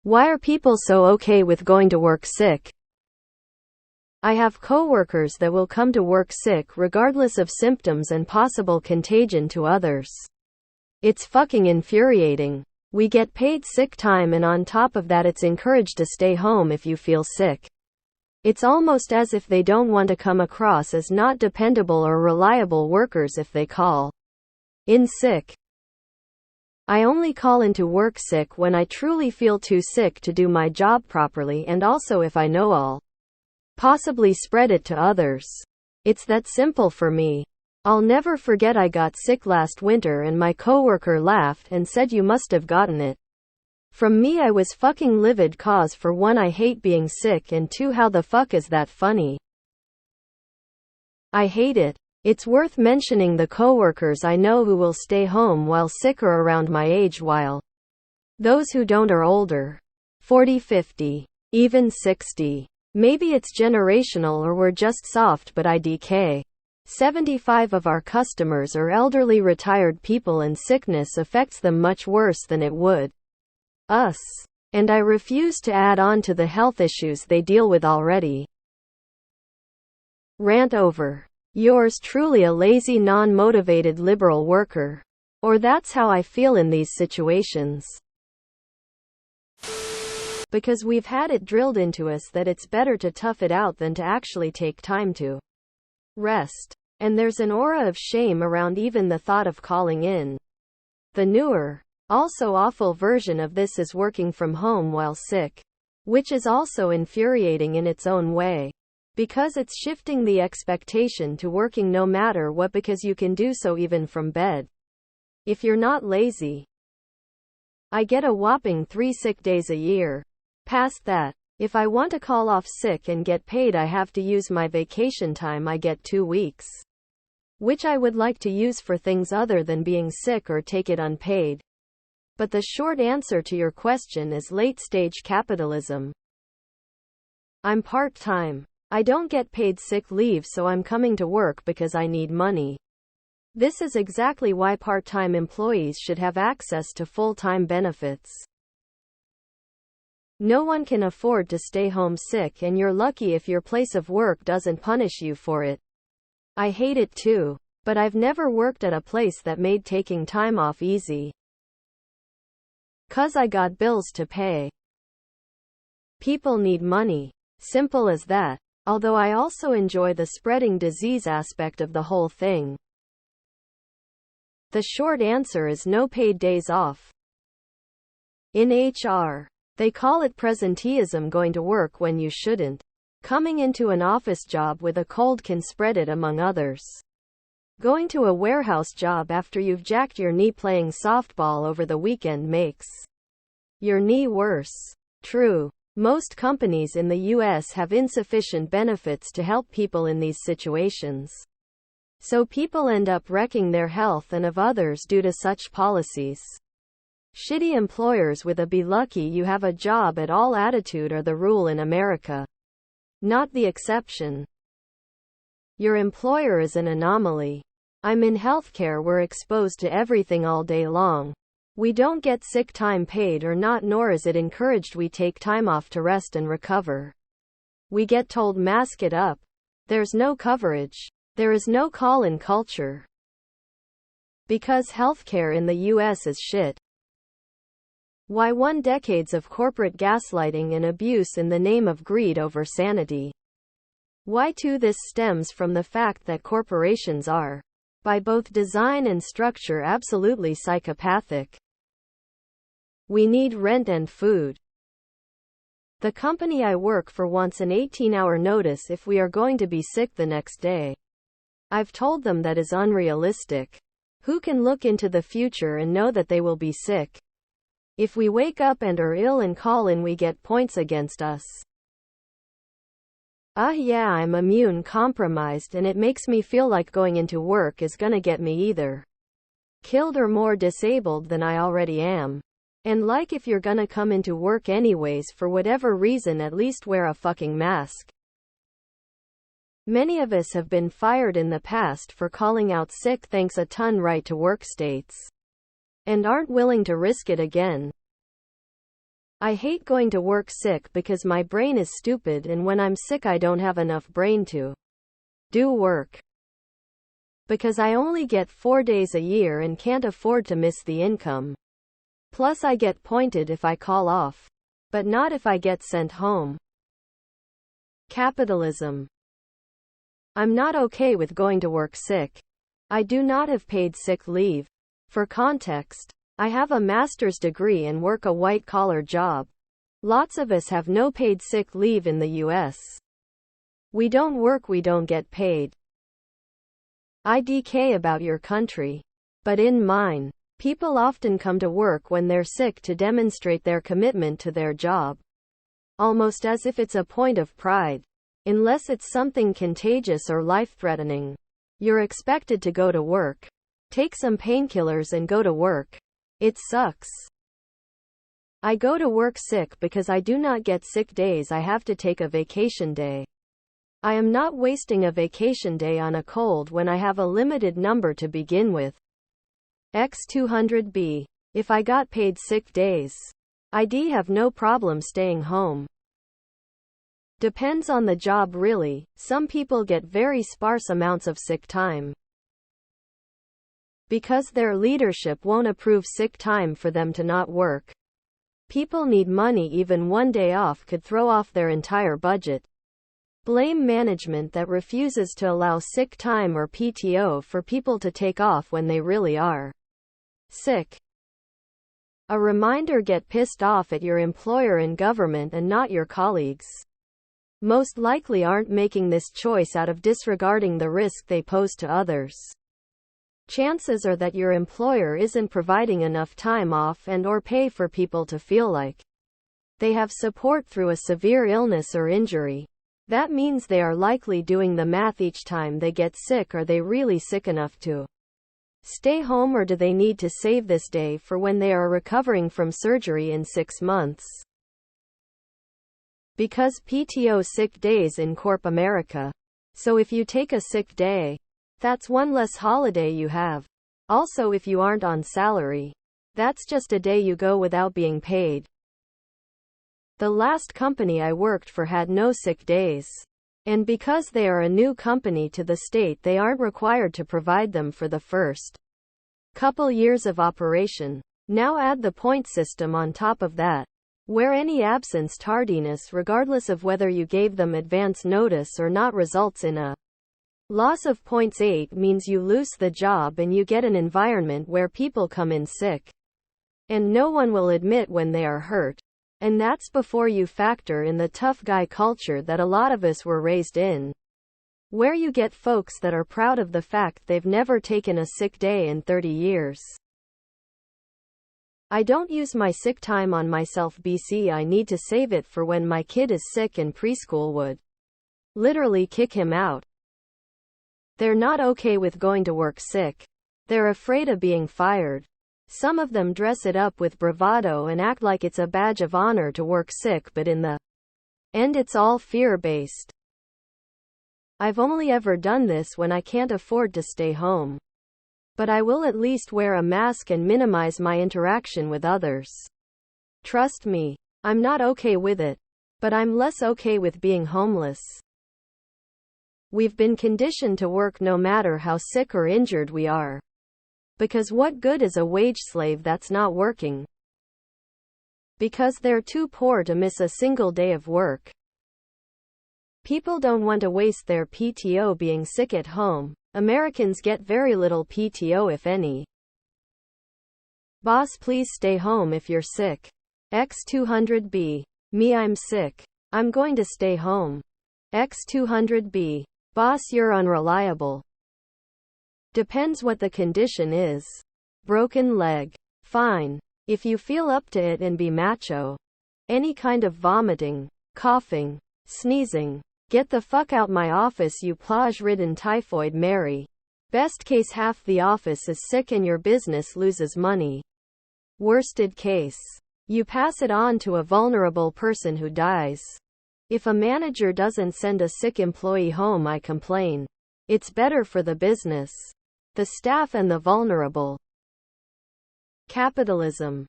Why are people so okay with going to work sick? I have coworkers that will come to work sick regardless of symptoms and possible contagion to others. It's fucking infuriating. We get paid sick time, and on top of that it's encouraged to stay home if you feel sick. It's almost as if they don't want to come across as not dependable or reliable workers if they call in sick. I only call into work sick when I truly feel too sick to do my job properly, and also if I know I'll possibly spread it to others. It's that simple for me. I'll never forget I got sick last winter and my coworker laughed and said you must have gotten it from me. I was fucking livid, cause for one I hate being sick, and two, how the fuck is that funny? I hate it. It's worth mentioning the coworkers I know who will stay home while sick are around my age, while those who don't are older. 40, 50, even 60. Maybe it's generational or we're just soft, but IDK 75 of our customers are elderly retired people, and sickness affects them much worse than it would us. And I refuse to add on to the health issues they deal with already. Rant over. Yours truly, a lazy, non-motivated liberal worker. Or that's how I feel in these situations. Because we've had it drilled into us that it's better to tough it out than to actually take time to rest. And there's an aura of shame around even the thought of calling in. The newer, also awful version of this is working from home while sick, which is also infuriating in its own way, because it's shifting the expectation to working no matter what, because you can do so even from bed if you're not lazy. I get a whopping 3 sick days a year. Past that, if I want to call off sick and get paid, I have to use my vacation time. I get 2 weeks, which I would like to use for things other than being sick or take it unpaid. But the short answer to your question is late-stage capitalism. I'm part-time. I don't get paid sick leave, so I'm coming to work because I need money. This is exactly why part-time employees should have access to full-time benefits. No one can afford to stay home sick, and you're lucky if your place of work doesn't punish you for it. I hate it too, but I've never worked at a place that made taking time off easy. 'Cause I got bills to pay. People need money. Simple as that. Although I also enjoy the spreading disease aspect of the whole thing. The short answer is no paid days off. In HR, they call it presenteeism, going to work when you shouldn't. Coming into an office job with a cold can spread it among others. Going to a warehouse job after you've jacked your knee playing softball over the weekend makes your knee worse. True. Most companies in the US have insufficient benefits to help people in these situations. So people end up wrecking their health and of others due to such policies. Shitty employers with a "be lucky you have a job at all" attitude are the rule in America, not the exception. Your employer is an anomaly. I'm in healthcare. We're exposed to everything all day long. We don't get sick time paid or not, nor is it encouraged we take time off to rest and recover. We get told mask it up. There's no coverage. There is no call-in culture. Because healthcare in the US is shit. Why 1 decades of corporate gaslighting and abuse in the name of greed over sanity. Why 2 this stems from the fact that corporations are, by both design and structure, absolutely psychopathic. We need rent and food. The company I work for wants an 18-hour notice if we are going to be sick the next day. I've told them that is unrealistic. Who can look into the future and know that they will be sick? If we wake up and are ill and call in, we get points against us. Yeah, I'm immune compromised, and it makes me feel like going into work is gonna get me either killed or more disabled than I already am. And like, if you're gonna come into work anyways for whatever reason, at least wear a fucking mask. Many of us have been fired in the past for calling out sick thanks a ton right to work states, and aren't willing to risk it again. I hate going to work sick because my brain is stupid, and when I'm sick I don't have enough brain to do work. Because I only get 4 days a year and can't afford to miss the income. Plus I get pointed if I call off. But not if I get sent home. Capitalism. I'm not okay with going to work sick. I do not have paid sick leave. For context, I have a master's degree and work a white-collar job. Lots of us have no paid sick leave in the US. We don't work, we don't get paid. IDK about your country. But in mine, people often come to work when they're sick to demonstrate their commitment to their job. Almost as if it's a point of pride. Unless it's something contagious or life-threatening. You're expected to go to work. Take some painkillers and go to work. It sucks. I go to work sick because I do not get sick days. I have to take a vacation day. I am not wasting a vacation day on a cold when I have a limited number to begin with. X200B. If I got paid sick days, I'd have no problem staying home. Depends on the job really. Some people get very sparse amounts of sick time. Because their leadership won't approve sick time for them to not work. People need money. Even one day off could throw off their entire budget. Blame management that refuses to allow sick time or PTO for people to take off when they really are sick. A reminder: get pissed off at your employer and government and not your colleagues. Most likely aren't making this choice out of disregarding the risk they pose to others. Chances are that your employer isn't providing enough time off and/or pay for people to feel like they have support through a severe illness or injury. That means they are likely doing the math each time they get sick. Are they really sick enough to stay home, or do they need to save this day for when they are recovering from surgery in 6 months? Because PTO sick days in Corp America. So if you take a sick day, that's one less holiday you have. Also, if you aren't on salary, that's just a day you go without being paid. The last company I worked for had no sick days. And because they are a new company to the state, they aren't required to provide them for the first couple years of operation. Now add the point system on top of that, where any absence, tardiness, regardless of whether you gave them advance notice or not, results in a loss of points. 8 means you lose the job and you get an environment where people come in sick. And no one will admit when they are hurt. And that's before you factor in the tough guy culture that a lot of us were raised in. Where you get folks that are proud of the fact they've never taken a sick day in 30 years. I don't use my sick time on myself, BC. I need to save it for when my kid is sick and preschool would literally kick him out. They're not okay with going to work sick. They're afraid of being fired. Some of them dress it up with bravado and act like it's a badge of honor to work sick, but in the end it's all fear-based. I've only ever done this when I can't afford to stay home. But I will at least wear a mask and minimize my interaction with others. Trust me, I'm not okay with it. But I'm less okay with being homeless. We've been conditioned to work no matter how sick or injured we are. Because what good is a wage slave that's not working? Because they're too poor to miss a single day of work. People don't want to waste their PTO being sick at home. Americans get very little PTO, if any. Boss, please stay home if you're sick. X200B. Me, I'm sick. I'm going to stay home. X200B. Boss, you're unreliable. Depends what the condition is. Broken leg. Fine. If you feel up to it and be macho. Any kind of vomiting, coughing, sneezing. Get the fuck out my office, you plage-ridden typhoid Mary. Best case, half the office is sick and your business loses money. Worsted case. You pass it on to a vulnerable person who dies. If a manager doesn't send a sick employee home, I complain. It's better for the business, the staff, and the vulnerable. Capitalism.